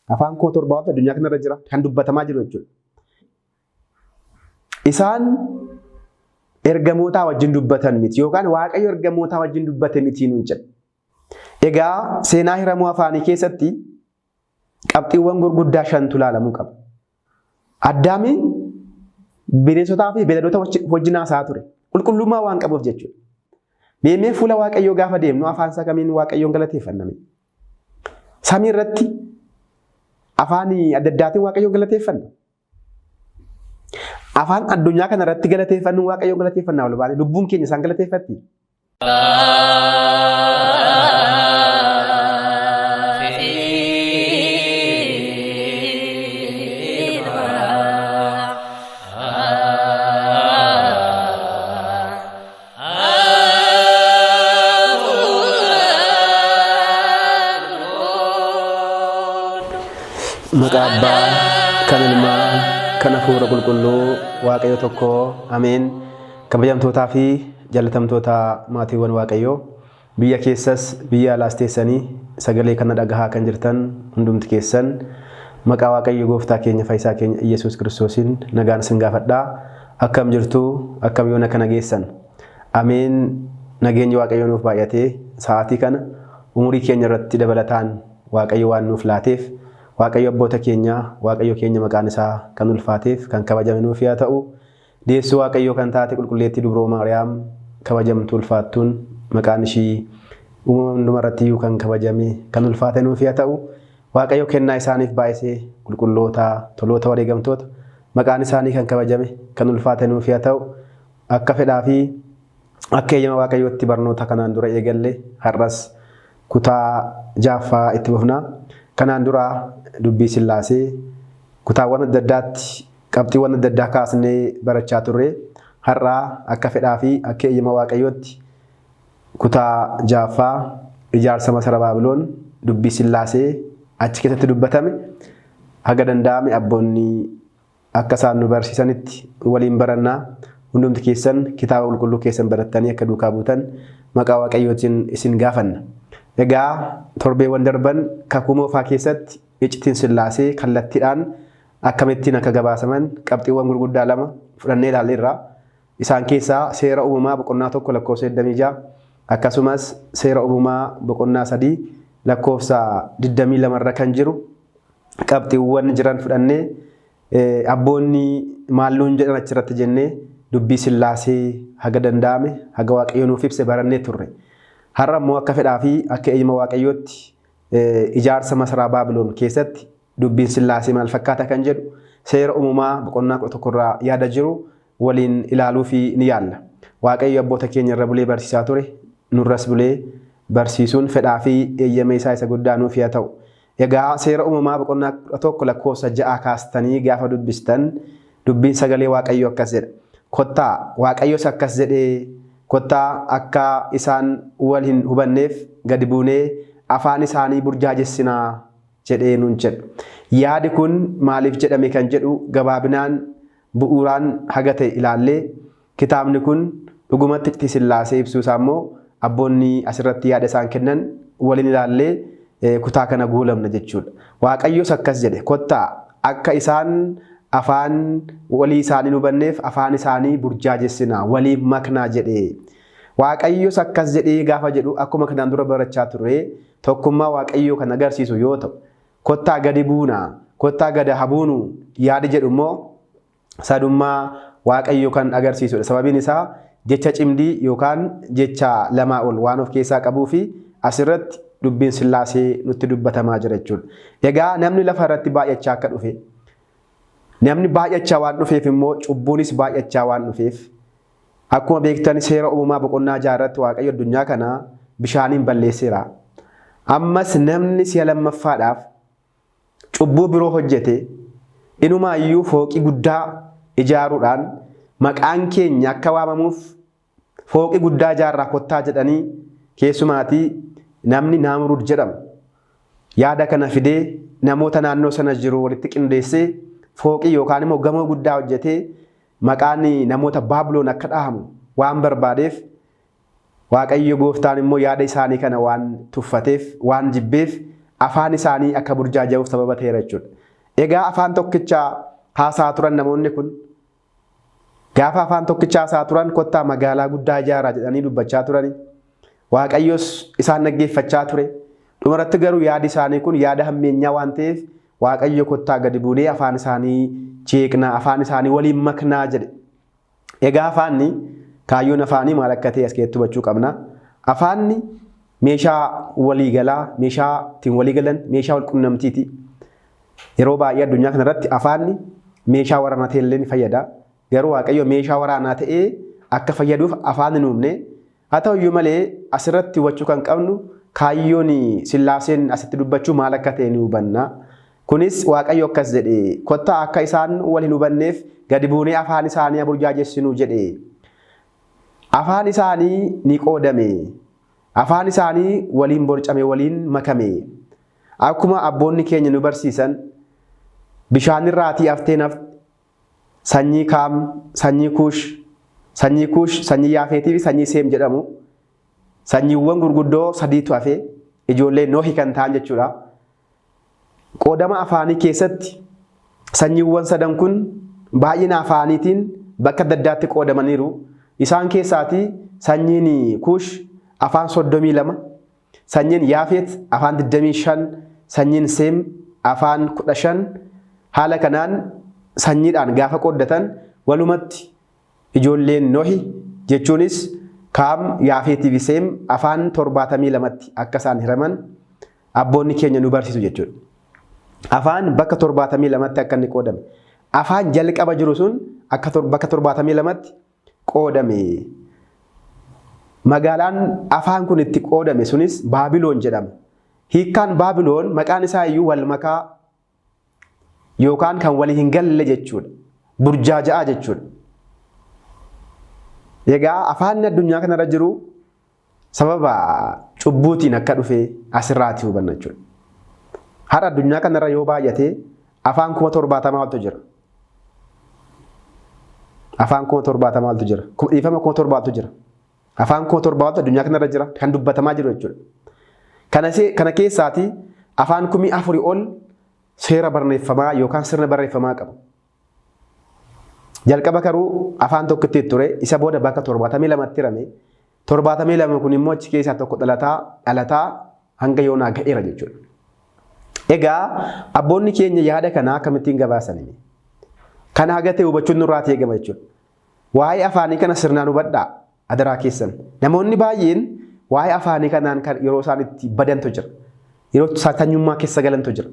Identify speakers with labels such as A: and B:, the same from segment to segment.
A: Afaan koo torbaatu addunyaa kanarra jira kan dubbatamaa jiru jechuudha. Isaan ergamootaa wajjin dubbatan miti yookaan Waaqayyo ergamootaa wajjin dubbate miti nuun jedha. Egaa seenaa hiramuu afaanii keessatti qabxiiwwan gurguddaa shantu ilaalamuu qaba. Addaami bineensotaa fi beelladoota wajjin haasaa ture. Qulqullummaa waan qabuuf jechuudha. Meemee fuula Waaqayyoo gaafa deemnu afaan isaa kamiin Waaqayyoon galateeffanname. Samii irratti afaan adda addaatiin Waaqayyoon galateeffanna. Afaan addunyaa kana irratti galateeffannu Waaqayyoon galateeffannaa wal baane lubbuun keenya isaan galateeffatti. Maqaa Abbaa kan Ilmaa kan Hafuura Qulqulluu Waaqayyo tokko ameen. Kabajamtootaa fi jaalatamtoota maatiiwwan Waaqayyoo biyya keessas biyya alaas teessanii sagalee kana dhagahaa kan jirtan hundumti keessan maqaa Waaqayyo Gooftaa keenya Fayyisaa keenya Iyesuus Kiristoosiin nagaan isin gaafadhaa. Akkam jirtu akkam yoona kana geessan ameen. Nageenyi Waaqayyo nuuf baay'atee sa'aatii kana umurii keenya irratti dabalataan Waaqayyo waan nuuf laateef Waaqayyo abboota keenya Waaqayyo keenya maqaan isaa kan ulfaateef kan kabajame nuuf haa ta'u. Deessuu Waaqayyo kan taate qulqulleettii Dubroo Maariyaam kabajamtuu ulfaattuun maqaan ishii uumama hundumarratti iyyuu kan kabajame kan ulfaate nuuf haa ta'u. Waaqayyo kennaa isaaniif baay'isee qulqulloota toloota wareegamtoota maqaan isaanii kan kabajame kan ulfaate nuuf haa ta'u. Akka fedhaa fi akka eeyyama Waaqayyootti barnoota kanaan dura eegalle har'as kutaa 6ffaa itti fufnaa. Kanaan dura dubbii Sillaasee kutaawwan adda addaatti qabxiiwwan adda addaa kaasnee barachaa turre. Har'aa akka fedhaa fi akka eeyyama Waaqayyootti kutaa 6ffaa ijaarsa masara Baabiloon dubbii Sillaasee achi keessatti dubbatame haga danda'ame abboonni akka isaan nu barsiisanitti waliin barannaa. Hundumti keessan kitaaba qulqulluu keessan barattanii akka duukaa buutan maqaa Waaqayyootiin isin gaafanna. Egaa torbeewwan darban kakuu moofaa keessatti iccitiin Sillaasee kallattiidhaan akkamittiin akka gabaasaman qabxiiwwan gurguddaa 2 fudhannee ilaalleerra. Isaan keessaa seera uumamaa boqonnaa 1 lakkoofsa 26 akkasumas seera uumamaa boqonnaa 3 lakkoofsa 22 irra kan jiru qabxiiwwan jiran fudhannee abboonni maalluun jedhan achirratti jennee dubbii Sillaasee haga danda'ame haga Waaqayyo nuuf ibse barannee turre. Har'a immoo akka fedhaa fi akka eeyyama Waaqayyootti ijaarsa masaraa Baabiloon keessatti dubbiin Sillaasee maal fakkaata kan jedhu seera uumamaa boqonnaa 11 irraa yaada jiru waliin ilaaluu fi ni yaalla. Waaqayyo abboota keenya irra bulee barsiisaa ture nurras bulee barsiisuun fedhaa fi eeyyama isaa isa guddaa nuuf haa ta'u. Egaa seera uumamaa boqonnaa 11 lakkoofsa 6 kaastanii gaafa dubbistan dubbiin sagalee Waaqayyo akkas jedha. Kottaa Waaqayyos akkas jedhee kottaa akka isaan wal hin hubanneef gadi buunee afaan isaanii burjaajessinaa jedhee nuun jedhu. Yaadi kun maaliif jedhame kan jedhu gabaabinaan bu'uuraan haga ta'e ilaallee kitaabni kun dhugumatti iccitii Sillaasee ibsuu isaa immoo abboonni asirratti yaada isaan kennan waliin ilaallee kutaa kana guulamna jechuudha. Waaqayyos akkas jedhe kottaa akka isaan afaan walii isaanii hubanneef afaan isaanii burjaajessinaa waliif maknaa jedhee. Waaqayyos akkas jedhee gaafa jedhu akkuma kanaan dura barachaa turre tokkummaa Waaqayyoo kan agarsiisu yoo ta'u kottaa gadi buunaa kottaa gadi habuunu yaadi jedhu immoo sadummaa Waaqayyoo kan agarsiisudha. Sababiin isaa jecha cimdii yookaan jecha lamaa ol waan of keessaa qabuu fi asirratti dubbiin Sillaasee nutti dubbatamaa jira jechuudha. Egaa namni lafa irratti baay'achaa akka dhufe namni baay'achaa waan dhufeef immoo cubbuunis baay'achaa waan dhufeef akkuma beektan seera uumamaa boqonnaa 6 irratti Waaqayyo addunyaa kana bishaaniin balleesseera. Ammas namni si'a lammaffaadhaaf cubbuu biroo hojjete inumaayyuu fooqii guddaa ijaaruudhaan maqaan keenya akka waamamuuf fooqii guddaa ijaarraa kottaa jedhanii keessumaatii namni Naamruud jedhamu yaada kana fidee namoota naannoo sana jiru walitti qindeessee fooqii yookaan immoo gamoo guddaa hojjetee maqaan namoota Baabiloon akka dhahamu waan barbaadeef Waaqayyo Gooftaan immoo yaada isaanii kana waan tuffateef waan jibbeef afaan isaanii akka burjaaja'uuf sababa ta'eera jechuudha. Egaa afaan tokkichaa haasaa turan namoonni kun gaafa afaan tokkichaa haasaa turan kottaa magaalaa guddaa ijaaraa jedhanii dubbachaa turani. Waaqayyos isaan dhaggeeffachaa ture. Dhumarratti garuu yaadi isaanii kun yaada hammeenyaa waan ta'eef Waaqayyo kottaa gadi buunee afaan isaanii jeeqnaa, afaan isaanii waliin maknaa jedhe. Egaa afaanni kaayyoon afaanii maal akka ta'e as keessatti hubachuu qabna. Afaanni meeshaa waliigalaa, meeshaa ittiin waliigalan, meeshaa walqunnamtiiti. Yeroo baay'ee addunyaa kanarratti afaanni meeshaa waraanaa ta'e illee ni fayyada. Garuu Waaqayyo meeshaa waraanaa ta'ee akka fayyaduuf afaan hin uumne. Haa ta'u iyyuu malee asirratti hubachuu kan qabnu kaayyoon Sillaaseen asitti dubbachuu maal akka ta'e ni hubanna. Kunis Waaqayyo akkas jedhe kottaa akka isaan wal hin hubanneef gadi buunee afaan isaanii burjaajessinu jedhe. Afaan isaanii ni qoodame. Afaan isaanii waliin borcame, waliin makame. Akkuma abboonni keenya nu barsiisan bishaan irraatii haftee nafti sanyii Kaam, sanyii Kuush, sanyii Yaafeetii fi sanyii Seem jedhamu sanyiiwwan gurguddoo sadiitu hafe ijoollee Noohi kan ta'an jechuudha. Qoodama afaanii keessatti sanyiiwwan sadan kun baay'ina afaaniitiin bakka adda addaatti qoodamaniiru. Isaan keessaatii sanyiin Kuush afaan 32, sanyiin Yaafeet afaan 25, sanyiin Seem afaan 15. Haala kanaan sanyiidhaan gaafa qooddatan walumatti ijoolleen Noohi jechuunis Kaam, Yaafeetii fi Seem afaan 72tti akka isaan hiraman abboonni keenya nu barsiisu jechuudha. Afaan bakka 72tti akka inni qoodame. Afaan jalqaba jiru sun akka bakka 72tti qoodame. Magaalaan afaan kun itti qoodame sunis Baabiloon jedhama. Hiikkaan Baabiloon maqaan isaa iyyuu wal makaa yookaan kan walii hin galle jechuudha. Burjaaja'aa jechuudha. Egaa afaan addunyaa kanarra jiru sababa cubbuutiin akka dhufe asirraati hubanna jechuudha. Har'a addunyaa kanarra yoo baay'ate afaan 70,000tu jira. Afaan 70,000tu jira. Dhiifama 70,000tu jira. Afaan 70,000tu addunyaa kanarra jira kan dubbatamaa jiru jechuudha. Kana keessaati afaan 4,000 ol seera barreeffamaa yookaan sirna barreeffamaa qabu. Jalqaba garuu afaan tokkotti ture isa booda bakka 72tti hirame. 72 kun immoo achi keessaa tokko dhalataa hanga yoonaa ga'eera jechuudha. Egaa abboonni keenya yaada kanaa akkamittiin gabaasanii? Kana haga ta'e hubachuun nurraa eegama jechuudha. Waa'ee afaanii kana sirnaan hubadhaa adaraa keessan. Namoonni baay'een waa'ee afaanii kanaan yeroo isaan itti badantu jira. Yeroo sanyummaa keessa galantu jira.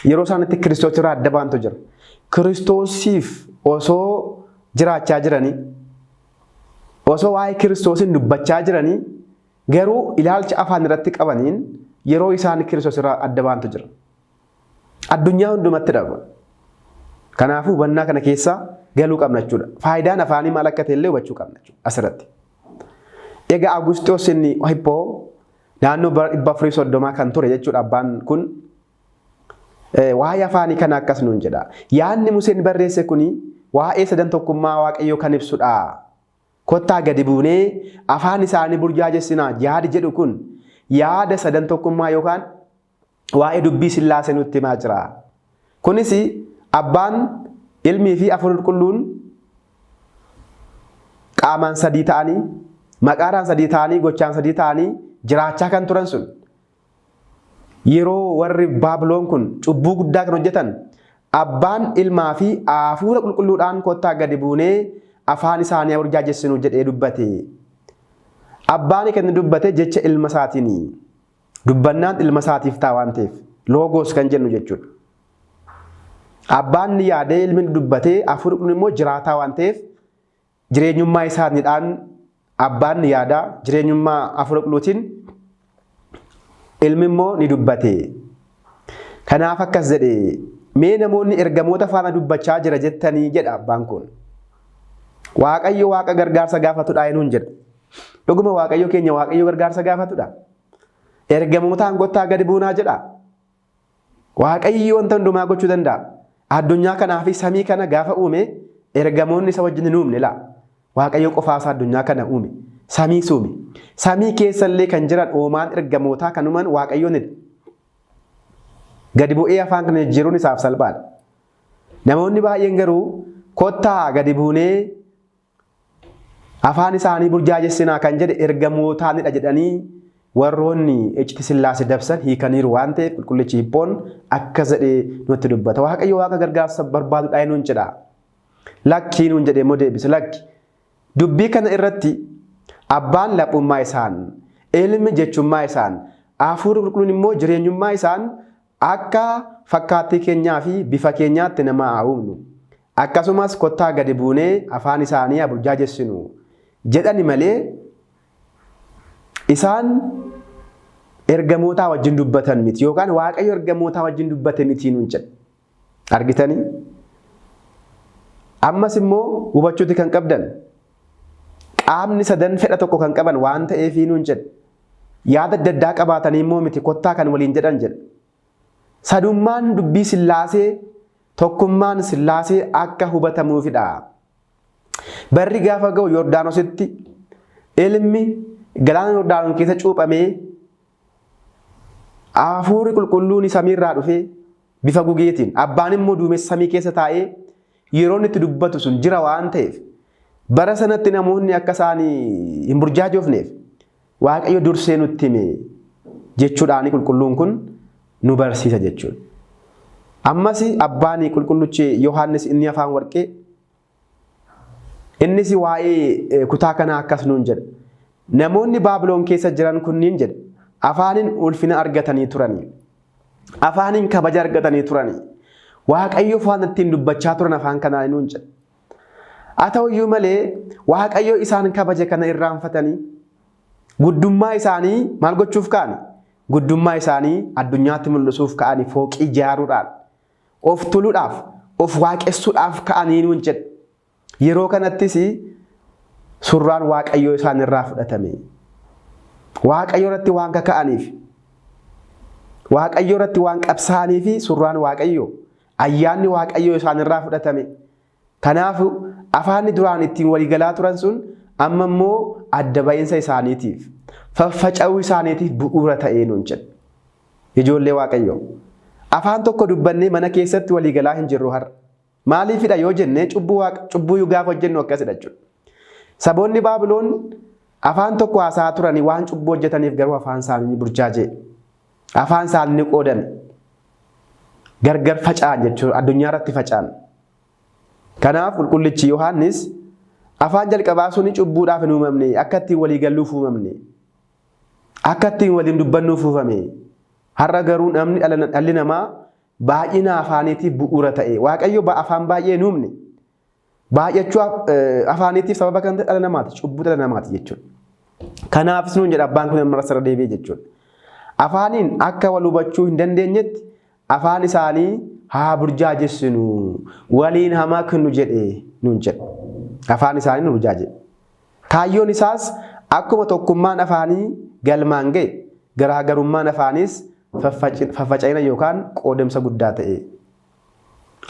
A: Yeroo isaan itti Kiristoos irraa adda baantu jira. Kiristoosiif osoo jiraachaa jiranii, osoo waa'ee Kiristoosiin dubbachaa jiranii, garuu ilaalcha afaan irratti qabaniin yeroo isaan Kiristoos irraa adda baantu jira. Addunyaa hundumatti dhaba. Kanaafuu hubannaa kana keessa galuu qabna jechuudha. Faayidaan afaanii maal akka ta'e illee hubachuu qabna jechuudha asirratti. Egaa Agusxoos inni Hippoo naannoo bara 430 kan ture jechuudha abbaan kun. Waa'ee afaanii kana akkas nuun jedha. Yaadni Museen barreesse kuni waa'ee sadan tokkummaa Waaqayyoo kan ibsudha. Kottaa gadi buunee afaan isaanii burjaajessinaa yaadi jedhu kun yaada sadan tokkummaa yookaan waa'ee dubbii Sillaasee nutti himaa jira. Kunis abbaan, ilmii fi hafuurri qulqulluun qaamaan sadii ta'anii, maqaadhaan sadii ta'anii, gochaan sadii ta'anii jiraachaa kan turan sun. Yeroo warri Baabiloon kun cubbuu guddaa kan hojjetan abbaan, ilmaa fi hafuura qulqulluudhaan kottaa gadi buunee afaan isaanii burjaajessinu jedhee dubbate. Abbaan kan dubbate jecha ilma isaatiin. Dubbannaan ilma isaatiif ta'a waan ta'eef loogos kan jennu jechuudha. Abbaan ni yaadee ilmi dubbatee hafuurri qulqulluun immoo jiraataa waan ta'eef jireenyummaa isaaniidhaan abbaan ni yaada, jireenyummaa hafuura qulqulluutiin ilmi immoo ni dubbate. Kanaaf akkas jedhe mee namoonni ergamoota faana dubbachaa jira jettanii jedha abbaan kun. Waaqayyo waaqa gargaarsa gaafatudha nuun jedha. Dhuguma Waaqayyo keenya Waaqayyo gargaarsa gaafatudha. Ergamootaan kottaa gadi buunaa jedha. Waaqayyo wanta hundumaa gochuu danda'a. Addunyaa kanaa fi samii kana gaafa uume ergamoonni isa wajjin hin uumne laa. Waaqayyo qofaasaa addunyaa kana uume. Samii uume. Samii keessallee kan jiran uumaan ergamootaa kan uuman Waaqayyoonidha. Gadi bu'ee afaan kana jijjiiruun isaaf salphaadha. Namoonni baay'een garuu kottaa gadi buunee afaan isaanii burjaajessinaa kan jedhe ergamootaanidha jedhanii warroonni iccitii Sillaasee dabsan hiikaniiru waan ta'eef qulqullichi hiphoon akkas jedhee nutti dubbata. Waaqayyo waaqa gargaarsa barbaadudha nuun jedha. Lakkii nuun jedhee immoo deebise lakki. Dubbii kana irratti abbaan laphummaa isaan, ilmi jechummaa isaan, hafuurri qulqulluun immoo jireenyummaa isaan akka fakkaattii keenyaa fi bifa keenyaatti nama haa uumnu. Akkasumas kottaa gadi buunee afaan isaanii haa burjaajessinu jedhani malee isaan ergamootaa wajjin dubbatan miti yookaan waaqayyo ergamootaa wajjin dubbate miti nuun jedha. Argitanii? Ammas immoo hubachuuti kan qabdan qaamni sadan fedha tokko kan qaban waan ta'eef nuun jedha. Yaada adda addaa qabaatanii immoo miti kottaa kan waliin jedhan jedha. Sadummaan dubbii Sillaasee tokkummaan Sillaasee akka hubatamuufidha. Barri gaafa ga'u Yordaanositti ilmi galaana Yordaanos keessa cuuphamee hafuurri qulqulluun samiirraa dhufee bifa gugeetiin abbaan immoo duumessa samii keessa taa'ee yeroo itti dubbatu sun jira waan ta'eef bara sanatti namoonni akka isaanii hin burjaajoofneef waaqayyo dursee nutti hime jechuudhaan qulqulluun kun nu barsiisa jechuudha. Ammas abbaan qulqulluchi Yohaannis inni afaan warqee innis waa'ee kutaa kanaa akkas nuun jedha. Namoonni Baabiloon keessa jiran kunniin jedha afaanin ulfina argatanii turanii, afaanin kabaja argatanii turanii, waaqayyo faana ittiin dubbachaa turan afaan kanaa nuun jedha. Haa ta'uyyuu malee waaqayyo isaan kabaja kana irraanfatanii guddummaa isaanii maal gochuuf ka'ani? Guddummaa isaanii addunyaatti mul'isuuf ka'anii fooqii ijaaruudhaan of tuluudhaaf of waaqessuudhaaf ka'anii nuun jedha. Yeroo kanattis surraan waaqayyoo isaan irraa fudhatame. Waaqayyo irratti waan kaka'aniif, waaqayyo irratti waan qabsaa'aniif surraan waaqayyoo, ayyaanni waaqayyoo isaan irraa fudhatame. Kanaaf afaanni duraan ittiin waliigalaa turan sun amma immoo adda ba'iinsa isaaniitiif, faffaca'uu isaaniitiif bu'uura ta'ee nuun jedha. Ijoollee waaqayyoo. Afaan tokko dubbannee mana keessatti waliigalaa hin jirru har'a. Maaliifidha yoo jennee cubbuu gaafa hojjennu akkasidha jechuudha. Saboonni Baabiloon afaan tokko haasaa turanii waan cubbuu hojjetaniif garuu afaan isaanii burjaajee. Afaan isaanii qoodame. Gargar faca'an jechuudha. Addunyaa irratti faca'an. Kanaaf qulqullichi Yohaannis afaan jalqabaa suni cubbuudhaaf hin uumamne, akka ittiin walii galuuf uumamne, akka ittiin waliin dubbannuuf uumame. Har'a garuu dhalli namaa baay'ina afaaniitiif bu'uura ta'e. Waaqayyo afaan baay'ee hin uumne. Baay'achuu afaaniitiif sababa kan ta'e dhala namaati, cubbuu dhala namaati jechuudha. Kanaafis nuun jedha abbaan kun amma irra deebi'ee jechuudha. Afaaniin akka wal hubachuu hin dandeenyetti afaan isaanii haa burjaajessinu waliin hamaa kennu jedhee nuun jedha. Afaan isaanii nu burjaaje. Kaayyoon isaas akkuma tokkummaan afaanii galmaan ga'e garaagarummaan afaanis faffaca'ina yookaan qoodamsa guddaa ta'e.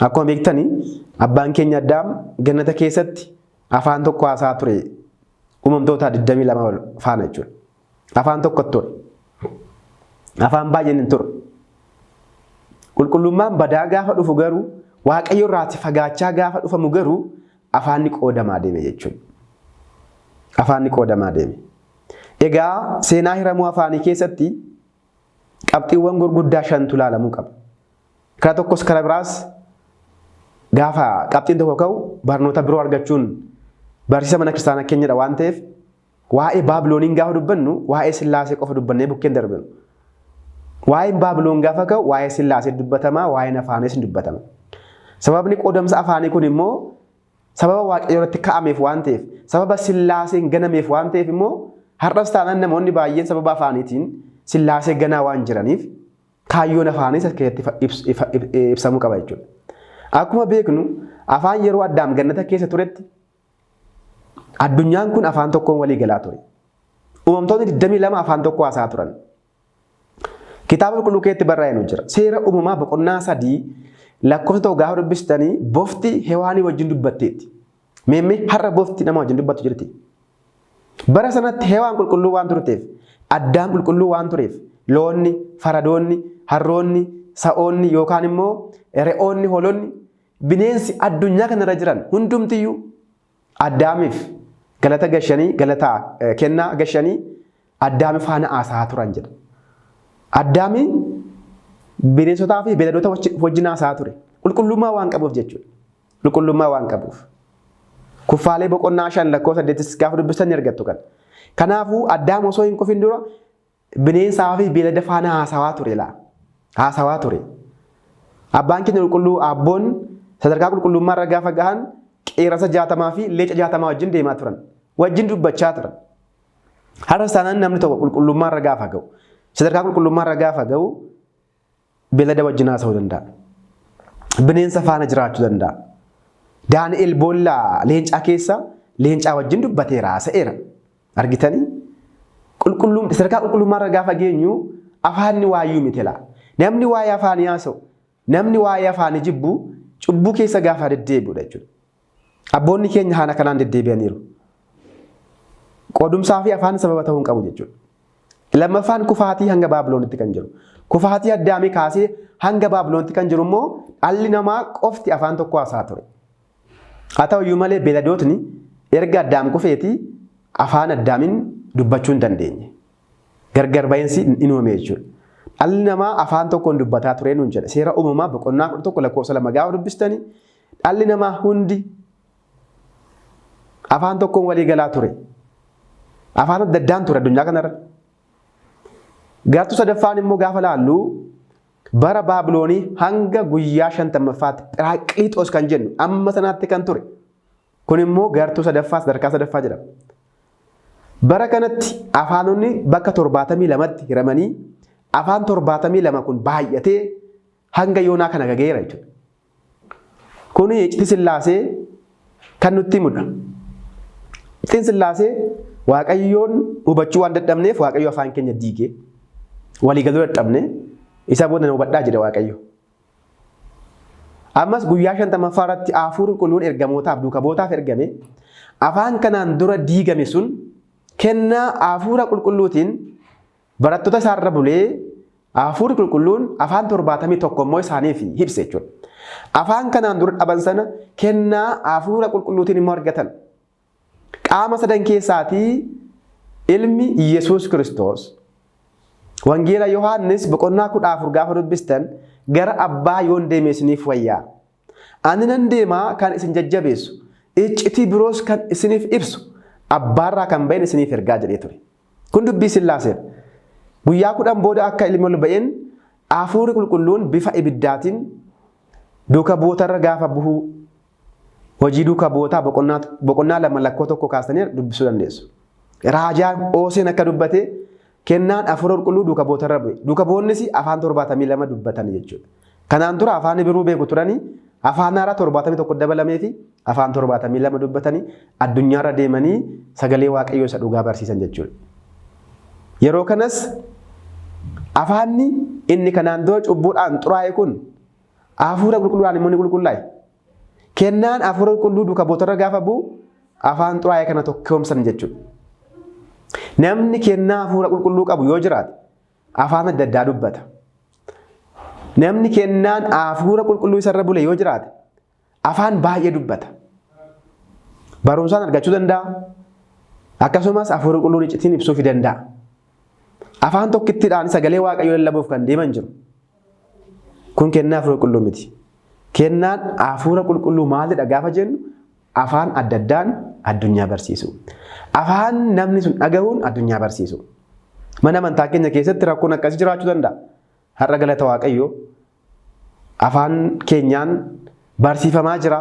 A: Akkuma beektanii abbaan keenya Addaam gannata keessatti afaan tokko haasaa ture. Uumamtoota 22 faana jechuudha. Afaan tokko ture. Afaan baay'een hin turre. Qulqullummaan badaa gaafa dhufu garuu waaqayyo irraati fagaachaa gaafa dhufamu garuu afaanni qoodamaa deeme jechuudha. Afaanni qoodamaa deeme. Egaa seenaa hiramuu afaanii keessatti qabxiiwwan gurguddaa 5tu ilaalamuu qaba. Karaa tokkos karaa biraas gaafa qabxiin tokko ka'u barnoota biroo argachuun barsiisa mana kiristaanaa keenyadha waan ta'eef waa'ee Baabilooniin gaafa dubbannu waa'ee Sillaasee qofa dubbannee bukkeen darbinu. Waa'een Baabiloon gaafa ka'u waa'ee Sillaasee dubbatama, waa'een afaanis dubbatama. Sababni qoodamsa afaanii kun immoo sababa waaqayyo irratti ka'ameef waan ta'eef, sababa Sillaaseen ganameef waan ta'eef immoo har'as taanaan namoonni baay'een sababa afaaniitiin Sillaasee ganaa waan jiraniif kaayyoon afaanis as keessatti ibsamuu qaba jechuudha. Akkuma beeknu afaan yeroo Addaam gannata keessa turetti addunyaan kun afaan tokkoon walii galaa ture. Uumamtoonni 22 afaan tokko haasaa turan. Kitaaba qulqulluu keessatti barreeffamee jira. Seera uumamaa boqonnaa 3 lakkoofsa tokko gaafa dubbistanii bofti hewaanii wajjin dubbatteetti. Meemmee har'a bofti nama wajjin dubbattu jirti. Bara sanatti hewaan qulqulluu waan turteef, Addaam qulqulluu waan tureef, loonni, faradoonni, harroonni, sa'oonni yookaan immoo re'oonni hoolonni bineensi addunyaa kanarra jiran hundumtiyyuu Addaamiif galata gashanii galata kennaa gashanii Addaami faana haasaa turan jedha. Addaami bineensotaa fi beelladoota wajjin haasaa ture. Qulqullummaa waan qabuuf jechuudha. Qulqullummaa waan qabuuf. Kuffaalee boqonnaa 5 lakkoofsa 8 gaafa dubbisan ni argattu kan. Kanaafuu Addaam osoo hin qofin dura bineensaa fi beellada faana haasawaa ture laa. Haasawaa ture. Abbaan keenya qulqulluu abboon sadarkaa qulqullummaa irra gaafa gahan qeerransa 60 fi leeca 60 wajjin deemaa turan. Wajjin dubbachaa turan. Har'a saanaan namni tokko qulqullummaa irra gaafa ga'u sadarkaa qulqullummaa irra gaafa ga'u beellada wajjin haasa'uu danda'a. Bineensa faana jiraachuu danda'a. Daani'el boollaa leencaa keessa leencaa wajjin dubbateera haasa'eera. Argitanii? Sadarkaa qulqullummaa irra gaafa geenyu afaanni waayyuu miti laa. Namni waa'ee afaanii haasa'u, namni waa'ee afaanii jibbu cubbuu keessa gaafa deddeebi'udha jechuudha. Abboonni keenya haala kanaan deddeebi'aniiru. Qoodumsaa fi afaan sababa ta'uu hin qabu jechuudha. Lammaffaan kufaatii hanga Baabiloonitti kan jiru. Kufaatii Addaamii kaasee hanga Baabiloonitti kan jiru immoo dhalli namaa qofti afaan tokko haasaa ture. Haa ta'u iyyuu malee beeladootni erga Addaam kufeetii afaan Addaamiin dubbachuu hin dandeenye. Gargar ba'iinsi hin uumame jechuudha. Dhalli namaa afaan tokkoon dubbataa ture nuun jedha. Seera uumamaa boqonnaa 11 lakkoofsa 2 gaafa dubbistanii dhalli namaa hundi afaan tokkoon walii galaa ture. Afaan adda addaan ture addunyaa kanarra. Gartuu sadaffaan immoo gaafa laallu bara Baabiloonii hanga guyyaa 50ffaatti Phiraaqliixoos kan jennu amma sanaatti kan ture. Kun immoo gartuu sadaffaa sadarkaa sadaffaa jedhama. Bara kanatti afaanonni bakka 72tti hiramanii afaan 72 kun baay'atee hanga yoonaa kana gaggeera jechuudha. Kun Iccitii Sillaasee kan nutti himudha. Iccitiin Sillaasee Waaqayyoon hubachuu waan dadhabneef Waaqayyo afaan keenya diigee walii galuu dadhabne isa booda nu hubadhaa jedha Waaqayyo. Ammas guyyaa 50ffaa irratti hafuurri qulqulluun ergamootaaf duukaa bu'ootaaf ergame afaan kanaan dura diigame sun kennaa hafuura qulqulluutiin barattoota isaarra bulee hafuurri qulqulluun afaan 71 immoo isaaniif ibse jechuudha. Afaan kanaan dura dhaban sana kennaa hafuura qulqulluutiin immoo argatan. Qaama sadan keessaatii ilmi Yesuus Kiristoos Wangeela Yohaannis boqonnaa 14 gaafa dubbistan gara abbaa yoon deeme isiniif wayyaa. Ani nan deemaa kan isin jajjabeessu iccitii biroos kan isiniif ibsu abbaarraa kan bahin isiniif ergaa jedhee ture. Kun dubbii Sillaaseedha. Guyyaa 10 booda akka ilmi ol ba'een hafuurri qulqulluun bifa ibiddaatiin duuka bu'ootarra gaafa bu'u hojii duuka bu'ootaa boqonnaa 2 lakkoofsa 1 kaastanii dubbisuu dandeessu. Raajaan Hooseen akka dubbate kennaan hafuura qulqulluu duuka bu'ootarra bu'e. Duuka bu'oonnis afaan 72 dubbatan jechuudha. Kanaan dura afaan biroo beeku turanii afaan haaraa 71 dabalamee fi afaan 72 dubbatanii addunyaarra deemanii sagalee Waaqayyoo isa dhugaa barsiisan jechuudha. Yeroo kanas afaanni inni kanaan dura cubbuudhaan xuraa'e kun hafuura qulqulluudhaan immoo ni qulqullaa'e. Kennaan hafuura qulqulluu duuka bu'ootarra gaafa bu'u afaan xuraa'e kana tokkoomsan jechuudha. Namni kennaa hafuura qulqulluu qabu yoo jiraate afaan adda addaa dubbata. Namni kennaan hafuura qulqulluu isarra bule yoo jiraate afaan baay'ee dubbata. Barumsaan argachuu danda'a. Akkasumas hafuura qulqulluun iccitiin ibsuu danda'a. Afaan tokkittiidhaan sagalee Waaqayyoo lallabuuf kan deeman jiru. Kun kennaa hafuura qulqulluu miti. Kennaan hafuura qulqulluu maalidha gaafa jennu afaan adda addaan addunyaa barsiisu. Afaan namni sun dhagahuun addunyaa barsiisu. Mana amantaa keenya keessatti rakkoon akkasii jiraachuu danda'a. Har'a galata Waaqayyoo afaan keenyaan barsiifamaa jira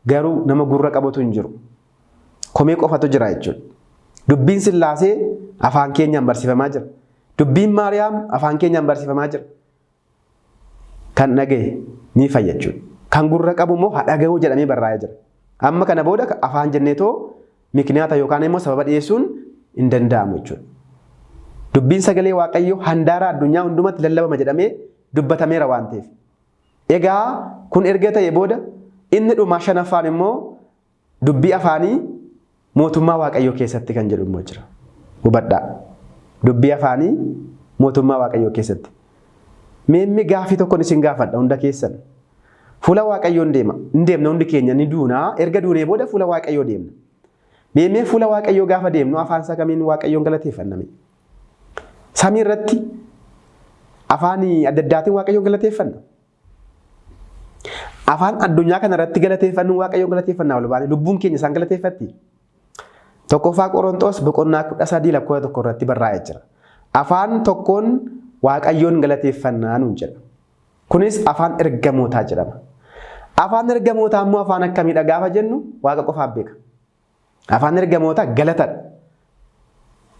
A: garuu nama gurra qabutu hin jiru. Komee qofatu jira jechuudha. Dubbiin Sillaasee afaan keenyaan barsiifamaa jira. Dubbiin Maariyaam afaan keenyaan barsiifamaa jira. Kan dhagaye ni fayya jechuudha. Kan gurra qabu immoo haa dhagahuu jedhamee barraa'ee jira. Amma kana booda afaan jenneetoo mikniyaata yookaan immoo sababa dhiyeessuun hin danda'amu jechuudha. Dubbiin sagalee Waaqayyoo handaara addunyaa hundumatti lallabama jedhamee dubbatameera waan ta'eef. Egaa kun erga ta'e booda inni dhumaa 5ffaan immoo dubbii afaanii mootummaa Waaqayyoo keessatti kan jedhu immoo jira. Hubadhaa. Dubbii afaanii mootummaa Waaqayyoo keessatti. Meemmi gaafii tokkoon isin gaafadha hunda keessan. Fuula Waaqayyoon deema. Hin deemna hundi keenya ni duunaa. Erga duunee booda fuula Waaqayyoo deemna. Meemmee fuula Waaqayyoo gaafa deemnu afaan isaa kamiin Waaqayyoon galateeffanname? Samii irratti afaan adda addaatiin Waaqayyoon galateeffanna. Afaan addunyaa kana irratti galateeffannu Waaqayyoon galateeffannaa ol baane lubbuun keenya isaan galateeffatti. Tokkoffaa Qorontos boqonnaa 13 lakkoofsa 1 irratti barraa'ee jira. Afaan tokkoon Waaqayyoon galateeffannaa nuun jedha. Kunis afaan ergamootaa jedhama. Afaan ergamootaa immoo afaan akkamiidha gaafa jennu Waaqa qofaaf beeka. Afaan ergamootaa galatadha.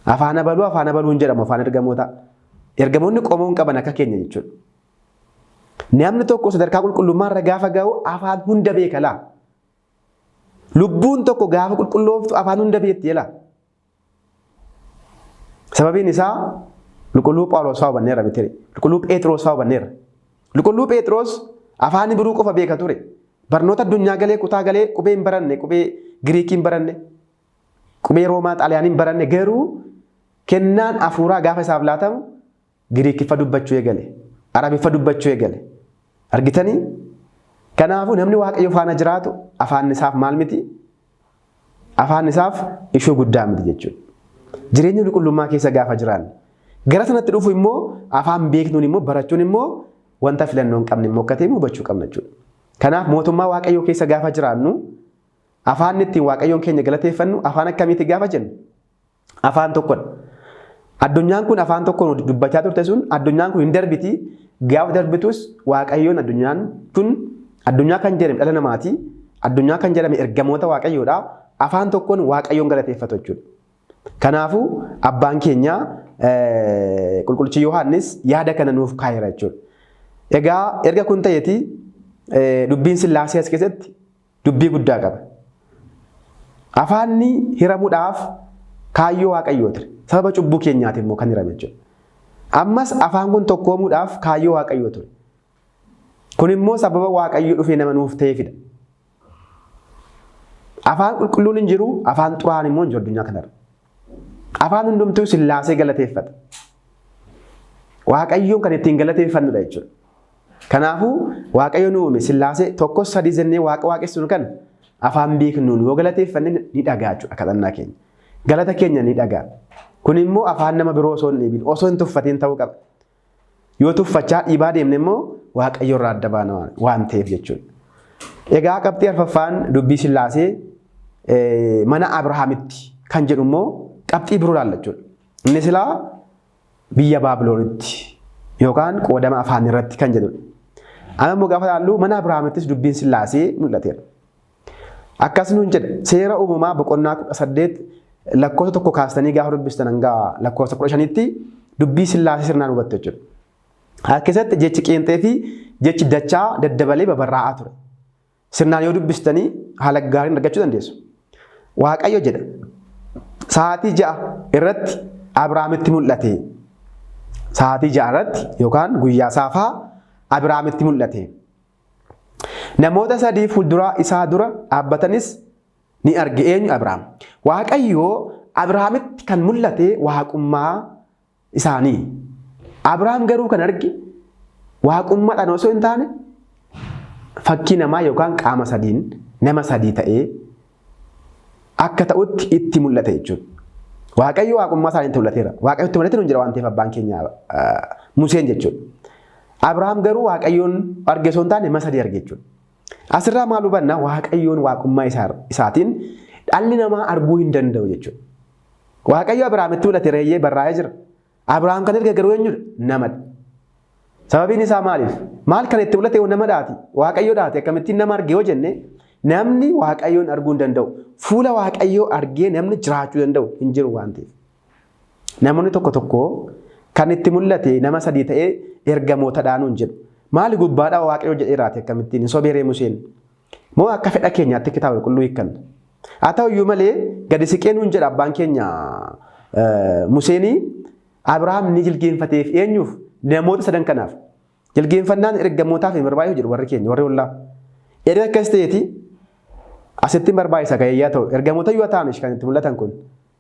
A: Afaan abaluun jedhamu afaan ergamootaa. Ergamoonni qomoon qaban akka keenya jechuudha. Namni tokko sadarkaa qulqullummaa irra gaafa ga'u afaan hunda beeka laa. Lubbuun tokko gaafa qulqullooftu afaan hunda beekti laa. Sababiin isaa Qulqulluu Phaawulos fa'aa hubanneerra miti. Qulqulluu Phexros fa'aa hubanneerra. Qulqulluu Phexros afaan biroo qofa beeka ture. Barnoota addunyaa galee kutaa galee qubee hin baranne, qubee Giriikii hin baranne, qubee Roomaa Xaaliyaanii hin baranne garuu kennaan hafuuraa gaafa isaaf laatamu Giriikiffa dubbachuu eegale, Arabiffa dubbachuu eegale. Argitanii? Kanaafuu namni Waaqayyo faana jiraatu afaan isaaf maal miti? Afaan isaaf ishoo guddaa miti jechuudha. Jireenya qulqullummaa keessa gaafa jiraannu. Gara sanatti dhufu immoo afaan beeknuun immoo barachuun immoo wanta filannoo hin qabne immoo akka ta'e hubachuu qabna jechuudha. Kanaaf mootummaa Waaqayyoo keessa gaafa jiraannu afaan ittiin Waaqayyoon keenya galateeffannu afaan akkamiiti gaafa jennu? Afaan tokkodha. Addunyaan kun afaan tokkoon dubbachaa turte sun addunyaan kun hin darbiti. Gaafa darbitus Waaqayyoon addunyaa kan jedhame dhala namaati. Addunyaa kan jedhame ergamoota Waaqayyoodha. Afaan tokkoon Waaqayyoon galateeffatu jechuudha. Kanaafuu abbaan keenya qulqullichi Yohaannis yaada kana nuuf kaa'eera jechuudha. Egaa erga kun ta'eeti dubbiin Sillaasee as keessatti dubbii guddaa qaba. Afaanni hiramuudhaaf kaayyoo Waaqayyoo ture. Sababa cubbuu keenyaati immoo kan hirame jechuudha. Ammas afaan kun tokkoomuudhaaf kaayyoo Waaqayyoo ture. Kun immoo sababa Waaqayyoo dhufee nama nuuf ta'eefidha. Afaan qulqulluun hin jiru, afaan xuraa'aan immoo hin jiru addunyaa kanarra. Afaan hundumtuu Sillaasee galateeffata. Waaqayyoon kan ittiin galateeffannudha jechuudha. Kanaafuu Waaqayyo nu uume Sillaasee tokkos sadii jennee Waaqa waaqessuun kan afaan beeknuun yoo galateeffanne ni dhagaa jechuudha kadhannaa keenya. Galata keenya ni dhagaa. Kun immoo afaan nama biroo osoo hin dhiibin osoo hin tuffatiin ta'uu qaba. Yoo tuffachaa dhiibaa deemne immoo Waaqayyo irraa adda baana waan ta'eef jechuudha. Egaa qabxii arfaffaan dubbii Sillaasee mana Abrahaamitti kan jedhu immoo qabxii biroo ilaalla jechuudha. Inni silaa biyya Baabiloonitti yookaan qoodama afaan irratti kan jedhudha. Amma immoo gaafa ilaallu mana Abrahaamittis dubbiin Sillaasee mul'ateera. Akkas nuun jedha seera uumamaa boqonnaa 18 lakkoofsa tokko kaastanii gaafa dubbistan hanga lakkoofsa 15tti dubbii Sillaasee sirnaan hubattu jechuudha. Akkasatti jechi qeenxee fi jechi dachaa daddabalee babarraa'aa ture. Sirnaan yoo dubbistanii haala gaariin argachuu dandeessu. Waaqayyo jedha sa'aatii 6 irratti Abrahaamitti mul'ate. Sa'aatii 6 irratti yookaan guyyaa saafaa Abrahaamitti mul'ate. Namoota sadii fuuldura isaa dura dhaabbatanis ni arge. Eenyu? Abrahaam. Waaqayyo Abrahaamitti kan mul'ate waaqummaa isaanii. Abrahaam garuu kan arge waaqummaadhaan osoo hin taane fakkii namaa yookaan qaama sadiin nama sadii ta'ee akka ta'utti itti mul'ate jechuudha. Waaqayyo waaqummaa isaaniitti mul'ateera. Waaqayyo itti mul'ate nuun jira waan ta'eef abbaan keenya Museen jechuudha. Abrahaam garuu Waaqayyoon arge osoo hin taane nama sadii arge jechuudha. Asirraa maal hubanna? Waaqayyoon waaqummaa isaatiin dhalli namaa arguu hin danda'u jechuudha. Waaqayyo Abrahaamitti mul'ate reeyyee barraa'ee jira. Abrahaam kan erge garuu eenyudha? Namadha. Sababiin isaa maaliif? Maal kan itti mul'ate namadhaati? Waaqayyoodhaati. Akkamittiin nama arge yoo jenne namni Waaqayyoon arguu hin danda'u. Fuula Waaqayyoo argee namni jiraachuu danda'u hin jiru waan ta'eef. Namoonni tokko tokko kan itti mul'ate nama sadii ta'ee ergamootadhaan hin jedhu. Maali gubbaadhaa Waaqayyoo jedheeraati akkamittiin hin sobeeree Museen? Moo akka fedha keenyaatti kitaaba qulqulluu hiikkanna? Haa ta'u iyyuu malee gadi siqee nuun jedha abbaan keenya Museenii Abrahaam ni jilgeenfateef eenyuuf? Namoota sadan kanaaf. Jilgeenfannaan ergamootaaf hin barbaachisu jedhu warri keenya warri ollaa. Erga akkas ta'eeti asitti barbaachisa gaheyyaa ta'u ergamoota yoo ta'an kan itti mul'atan kun.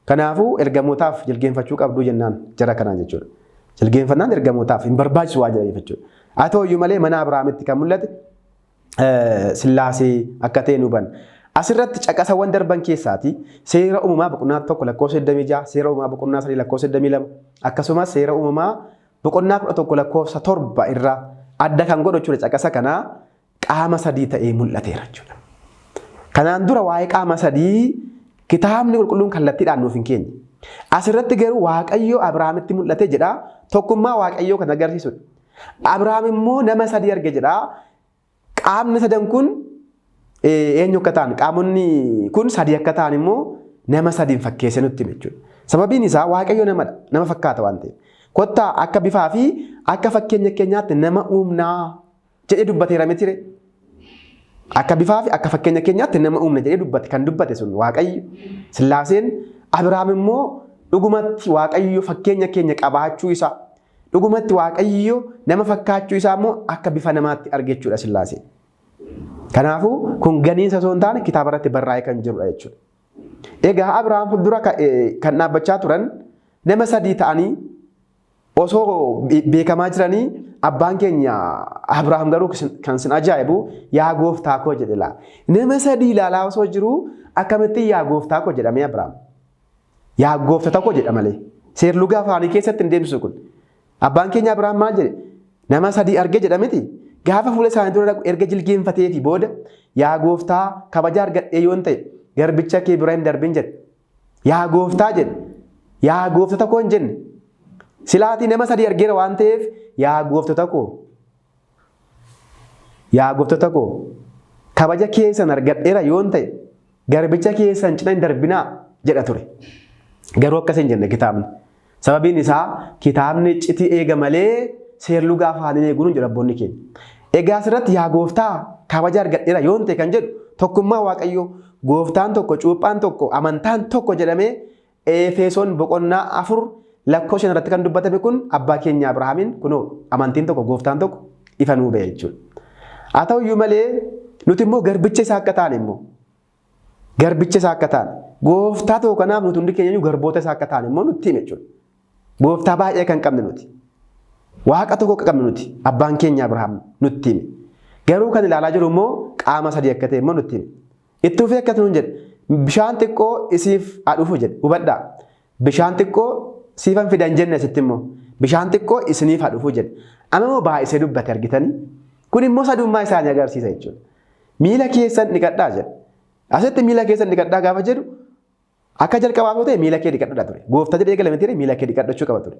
A: Kanaafuu ergamootaaf jilgeenfachuu qabdu jennaan jara kanaan jechuudha. Jilgeenfannaan ergamootaaf hin barbaachisu waa jedhanii jechuudha. haa ta'uyyuu malee mana Abrahaamitti kan mul'ate Sillaasee akka ta'e nu hubanna. Asirratti caqasawwan darban keessaati seera uumamaa boqonnaa 1 lakkoofsa 26, seera uumamaa boqonnaa 3 lakkoofsa 22, akkasumas seera uumamaa boqonnaa 11 lakkoofsa 7 irraa adda kan godhu jechuudha. Caqasa kanaa qaama sadii ta'ee mul'ateera jechuudha. Kanaan dura waa'ee qaama sadii kitaabni qulqulluun kallattiidhaan nuuf hin keenye. Asirratti garuu Waaqayyo Abrahaamitti mul'ate jedha. Tokkummaa Waaqayyoo kan agarsiisudha. Abrahaam immoo nama sadii arge jedha. Qaamni sadan kun eenyu akka ta'an, qaamonni kun sadii akka ta'an immoo nama sadiin fakkeesse nutti hime jechuudha. Sababiin isaa Waaqayyo namadha, nama fakkaata waan ta'eef. Kottaa akka bifaa fi akka fakkeenya keenyaatti nama uumnaa jedhee dubbateera miti. Akka bifaa fi akka fakkeenya keenyaatti nama uumna jedhee dubbate kan dubbate sun Waaqayyo. Sillaaseen Abrahaam immoo dhugumatti Waaqayyo fakkeenya keenya qabaachuu isaa, dhugumatti Waaqayyo nama fakkaachuu isaa immoo akka bifa namaatti argechuudha Sillaaseen. Kanaafuu kun ganiinsa osoo hin taane kitaaba irratti barraa'ee kan jirudha jechuudha. Egaa Abrahaam fuuldura kan dhaabbachaa turan nama sadii ta'anii osoo beekamaa jiranii abbaan keenya Abrahaam garuu kan sin ajaa'ibu yaa gooftaa koo jedhe laa. Nama sadii ilaalaa osoo jiru akkamitti yaa gooftaa koo jedhamee Abrahaam. Yaa gooftota koo jedha malee. Seerluga afaanii keessatti hin deemsisu kun. Abbaan keenya Abrahaam maal jedhe? Nama sadii arge jedhameti. Gaafa fuula isaanii dura erga jilgeenfatee fi booda yaa gooftaa kabaja argadhee yoon ta'e garbicha kee bira hin darbin jedhe. Yaa gooftaa jedhe. Yaa gooftota koo hin jenne. Silaatii nama sadii argeera waan ta'eef yaa gooftota koo. Yaa gooftota koo kabaja keessan argadheera yoon ta'e garbicha keessan cina hin darbinaa jedha ture. Garuu akkas hin jenne kitaabni. Sababiin isaa kitaabni citii eega malee seerluga afaanii eeguun jedha abboonni keenya. Egaa asirratti yaa gooftaa kabaja argadheera yoon ta'e kan jedhu tokkummaa Waaqayyoo gooftaan tokko cuuphaan tokko amantaan tokko jedhamee Efesoon boqonnaa 4 lakkoofsa irratti kan dubbatame kun abbaa keenya Abrahaamiin kunoo amantiin tokko gooftaan tokko ifa nuu ba'e jechuudha. Haa ta'uyyuu malee nuti immoo garbicha isaa akka taane immoo garbicha isaa akka taane gooftaa tokko kanaaf nuti hundi keenya garboota isaa akka taane immoo nutti hime jechuudha. Gooftaa baay'ee kan qabne nuti. Waaqa tokko qabne nuti abbaan keenya Abrahaam nutti hime. Garuu kan ilaalaa jiru immoo qaama sadii akka ta'e immoo nutti hime. Itti fufee akkasuma nuun jedhe bishaan xiqqoo isiif dhufu jedhe hubadhaa. Bishaan xiqqoo siifan fidan jenne asitti immoo bishaan xiqqoo isiniif dhufu jedhe. Amma immoo baay'isee dubbate argitanii. Kun immoo sadummaa isaanii agarsiisa jechuudha. Miila keessan dhiqadhaa jedhe. Asitti miila keessan dhiqadhaa gaafa jedhu akka jalqabaaf ta'e miila kee dhiqadhaa ture. Gooftaa jedhee galame ture miila kee dhiqadhachuu qaba ture.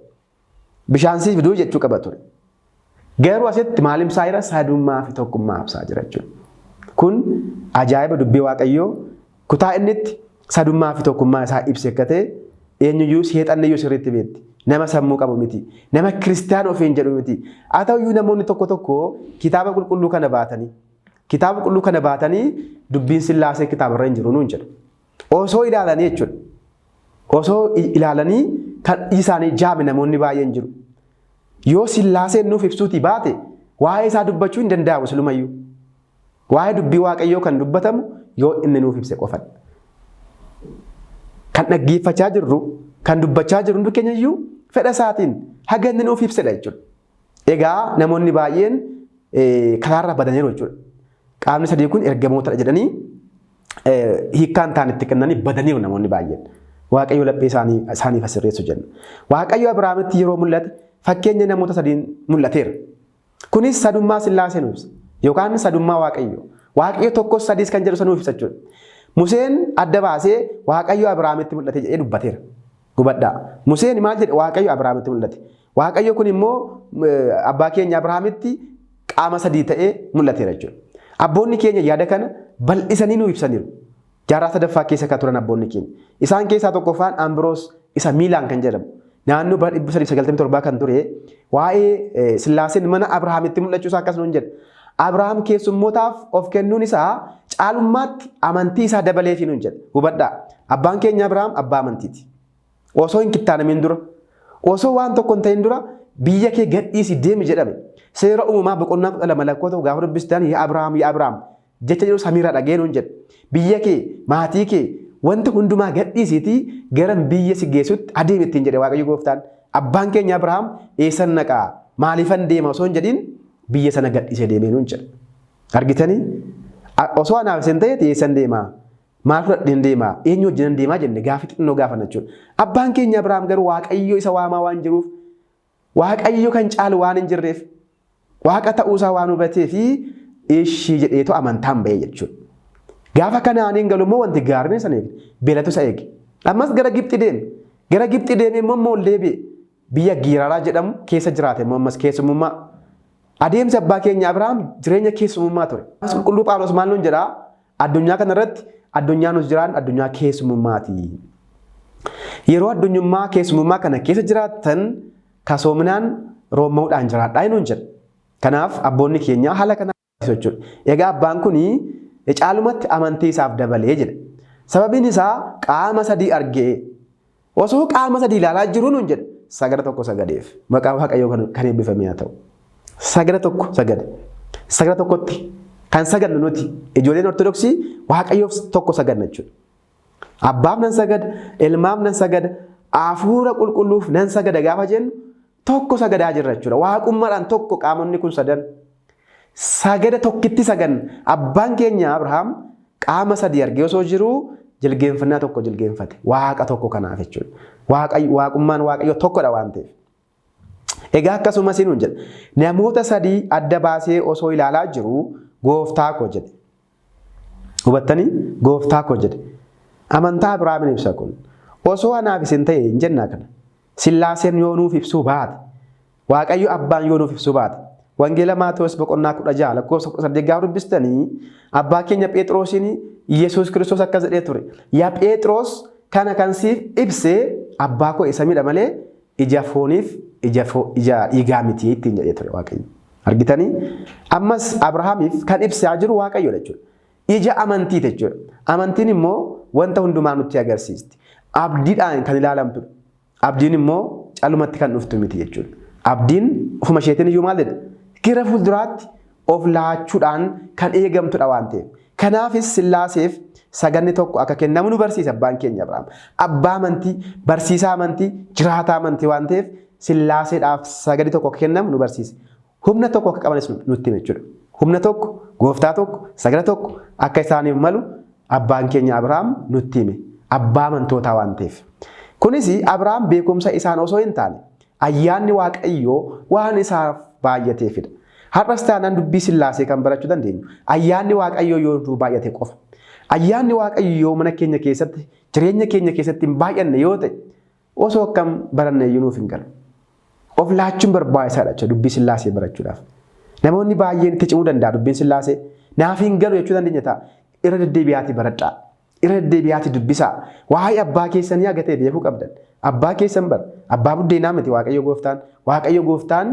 A: Bishaan siif fiduu jechuu qaba ture. Garuu asitti maalimsaa jira sadummaa fi tokkummaa ibsaa jira jechuudha. Kun ajaa'iba dubbii Waaqayyoo kutaa inni itti sadummaa fi tokkummaa isaa ibse akka ta'e eenyuyyuu seexanni iyyuu sirriitti beekti. Nama sammuu qabu miti. Nama kiristaana ofiin jedhu miti. Haa ta'uyyuu namoonni tokko tokko kitaaba qulqulluu kana baatanii dubbiin Sillaasee kitaabarra hin jiru nuun jedhu. Osoo ilaalanii jechuudha. Osoo ilaalanii kan isaanii jaame namoonni baay'een jiru. Yoo Sillaaseen nuuf ibsuutii baate waa'ee isaa dubbachuu hin danda'amu silumayyuu. Waa'ee dubbii Waaqayyoo kan dubbatamu yoo inni nuuf ibse qofadha. Kan dhaggeeffachaa jirru kan dubbachaa jiru hundi keenyayyuu fedha isaatiin haga inni nuuf ibsedha jechuudha. Egaa namoonni baay'een karaarra badaniiru jechuudha. Qaamni sadii kun ergamootadha jedhanii hiikkaan ta'an itti kennanii badaniiru namoonni baay'een. Waaqayyo laphee isaaniif asirreessu jenna. Waaqayyo Abrahaamitti yeroo mul'ate fakkeenya namoota sadiin mul'ateera. Kunis sadummaa Sillaasee nuuf ibsa yookaan sadummaa Waaqayyo. Waaqayyo tokkos sadiis kan jedhu sanuuf ibsa jechuudha. Museen adda baasee Waaqayyo Abrahaamitti mul'ate jedhee dubbateera. Hubadhaa. Museen maal jedhe Waaqayyo Abrahaamitti mul'ate. Waaqayyo kun immoo abbaa keenya Abrahaamitti qaama sadii ta'ee mul'ateera jechuudha. Abboonni keenya yaada kana bal'isanii nuuf ibsaniiru. Jaarraa sadaffaa keessa kan turan abboonni keenya. Isaan keessaa tokkoffaan Ambiroos isa Miilaan kan jedhamu. Naannoo bara 397 kan ture waa'ee Sillaaseen mana Abrahaamitti mul'achuu isaa akkasuma jedha. Abrahaam keessummootaaf of kennuun isaa caalummaatti amantii isaa dabaleefii nuun jedha. Hubadhaa. Abbaan keenya Abrahaam abbaa amantiiti. Osoo hin kittaanamin dura, osoo waan tokko hin ta'in dura biyya kee gadhiisii deemi jedhame. Seera uumamaa boqonnaa 12 lakkoofsa gaafa dubbistaan yaa Abrahaam jecha jedhu samiirraa dhagee nuun jedha. Biyya kee, maatii kee, wanta hundumaa gadhiisiitii gara biyya si geessutti adeemi ittiin jedhe Waaqayyo Gooftaan. Abbaan keenya Abrahaam eessan naqaa? Maaliifan deema osoo hin jedhin biyya sana gadhiisee deemee nuun jedha. Argitanii osoo anaaf isin ta'e eessan deemaa maal fudhadheen deemaa eenyu wajjinan deemaa jenne gaaffii xinnoo gaafanna jechuudha. Abbaan keenya Abrahaam garuu Waaqayyo isa waamaa waan jiruuf Waaqayyo kan caalu waan hin jirreef Waaqa ta'uusaa waan hubatee fi ishii jedheetu amantaan ba'e jechuudha. Gaafa Kanaaniin galu immoo wanti gaariin sana eege beelatu isa eege. Ammas gara Gibxi deeme. Gara Gibxi deemee immoo ol deebi'e biyya Giiraaraa jedhamu keessa jiraate immoo ammas keessummaa. Adeemsa abbaa keenya Abrahaam jireenya keessummaa ture. Qulqulluu Phaawulos maal nuun jedhaa addunyaa kanarratti addunyaa nus jiraan addunyaa keessummaati. Yeroo addunyummaa keessummaa kana keessa jiraatan kasoominaan roommaudhaan jiraadhaa nuun jedha. Kanaaf abboonni keenya haala kana jechuudha. Egaa abbaan kun caalumatti amantii isaaf dabalee jedha. Sababiin isaa qaama sadii argee osoo qaama sadii ilaalaa jiru nuun jedha sagada tokko sagadeef maqaa Waaqayyoo kan eebbifame haa ta'u. Sagada tokko sagade. Sagada tokkotti kan sagadnu nuti ijoolleen Ortodoksii Waaqayyoof tokko sagadna jechuudha. Abbaaf nan sagada, ilmaaf nan sagada, hafuura qulqulluuf nan sagada gaafa jennu tokko sagadaa jirra jechuudha. Waaqummaadhaan tokko qaamonni kun sadan sagada tokkitti sagan abbaan keenya Abrahaam qaama sadii argee osoo jiru jilgeenfannaa tokko jilgeenfate waaqa tokko kanaaf jechuudha. Waaqummaan Waaqayyo tokkodha waan ta'eef. Egaa akkasumas nuun jedha namoota sadii adda baasee osoo ilaalaa jiru gooftaa koo jedhe. Hubattanii gooftaa koo jedhe. Amantaa Abrahaamin ibsa kun osoo anaaf isin ta'e hin jennaa kana. Sillaaseen yoo nuuf ibsuu baate Waaqayyo abbaan yoo nuuf ibsuu baate Wangeela Maatewos boqonnaa 16 lakkoofsa 18 gaafa dubbistanii abbaa keenya Phexroosiin Yesuus Kiristoos akkas jedhee ture. Yaa Phexros kana kan siif ibsee abbaa koo isa miidha malee ija fooniif ija dhiigaa miti ittiin jedhee ture Waaqayyo. Argitanii ammas Abrahaamiif kan ibsaa jiru Waaqayyo jechuudha. Ija amantii jechuudha. Amantiin immoo wanta hundumaa nutti agarsiisti. Abdiidhaan kan ilaalamtu. Abdiin immoo calumatti kan dhuftu miti jechuudha. Abdiin ofuma isheetiin iyyuu maal jedha? Gara fuulduraatti of laachuudhaan kan eegamtudha waan ta'eef. Kanaafis Sillaaseef saganni tokko akka kennamu nu barsiisa abbaan keenya Abrahaam. Abbaa amantii, barsiisaa amantii, jiraataa amantii waan ta'eef Sillaaseedhaaf saganni tokko akka kennamu nu barsiisa. Humna tokko akka qabanis nutti hima jechuudha. Humna tokko, gooftaa tokko, sagada tokko akka isaaniif malu abbaan keenya Abrahaam nutti hime. Abbaa amantootaa waan ta'eef. Kunis Abrahaam beekumsa isaan osoo hin taane ayyaanni Waaqayyoo waan isaaf baay'ateefidha. Har'as taanaan dubbii Sillaasee kan barachuu dandeenyu ayyaanni Waaqayyoo yoo nu baay'ate qofa. Ayyaanni Waaqayyoo mana keenya keessatti jireenya keenya keessatti hin baay'anne yoo ta'e osoo akkam baranne iyyuu nuuf hin galu. Of laachuun barbaachisaadha jechuudha dubbii Sillaasee barachuudhaaf. Namoonni baay'een itti cimuu danda'a dubbiin Sillaasee naaf hin galu jechuu dandeenya ta'a. Irra deddeebi'aatii baradhaa. Irra deddeebi'aatii dubbisaa. Waa'ee abbaa keessanii agatee beekuu qabdan. Abbaa keessan bara. Abbaa buddeenaa miti Waaqayyo gooftaan. Waaqayyo gooftaan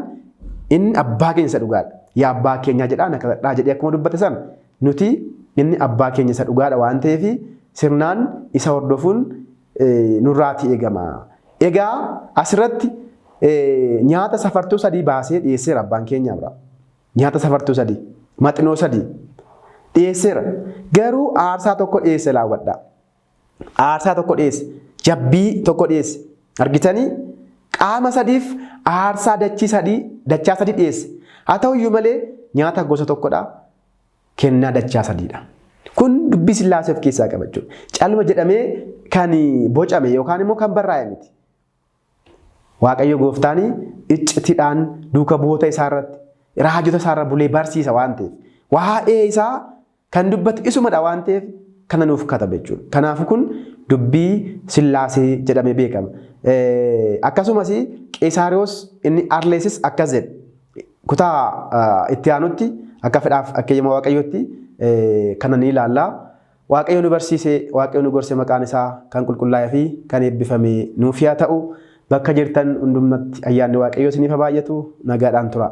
A: inni abbaa keenya isa dhugaadha. Yaa abbaa keenya jedhaan akkadhaa jedhee akkuma dubbate sana nuti inni abbaa keenya isa dhugaadha waan ta'eef sirnaan isa hordofuun nurraatii eegama. Egaa asirratti nyaata safartuu sadii baasee dhiyeesseera abbaan keenya Abrahaam. Nyaata safartuu sadii, maxinoo sadii dhiyeesseera. Garuu aarsaa tokko dhiyeesse laawwadhaa. Aarsaa tokko dhiyeesse, jabbii tokko dhiyeesse. Argitanii qaama sadiif aarsaa dachaa sadii dhiyeesse. Haa ta'u iyyuu malee nyaata gosa tokkodha. Kennaa dachaa sadiidha. Kun dubbii Sillaasee of keessaa qaba jechuudha. Calma jedhamee kan bocame yookaan immoo kan barraa'e miti. Waaqayyo gooftaan iccitiidhaan duuka bu'oota isaa irratti raajota isaa irra bulee barsiisa waan ta'eef waa'ee isaa kan dubbatu isumadha waan ta'eef kana nuuf katabe jechuudha. Kanaafuu kun dubbii Sillaasee jedhamee beekama. Akkasumas Qeesaariyoos inni Arleesis akkas jedhe kutaa itti aanutti akka fedhaaf akkeeyyama Waaqayyootti kana ni ilaalla. Waaqayyo nu barsiise, Waaqayyo nu gorse maqaan isaa kan qulqullaa'ee fi kan eebbifame nuuf haa ta'u. Bakka jirtan hundumatti ayyaanni Waaqayyoo isiniif haa baay'atu nagaadhaan tura.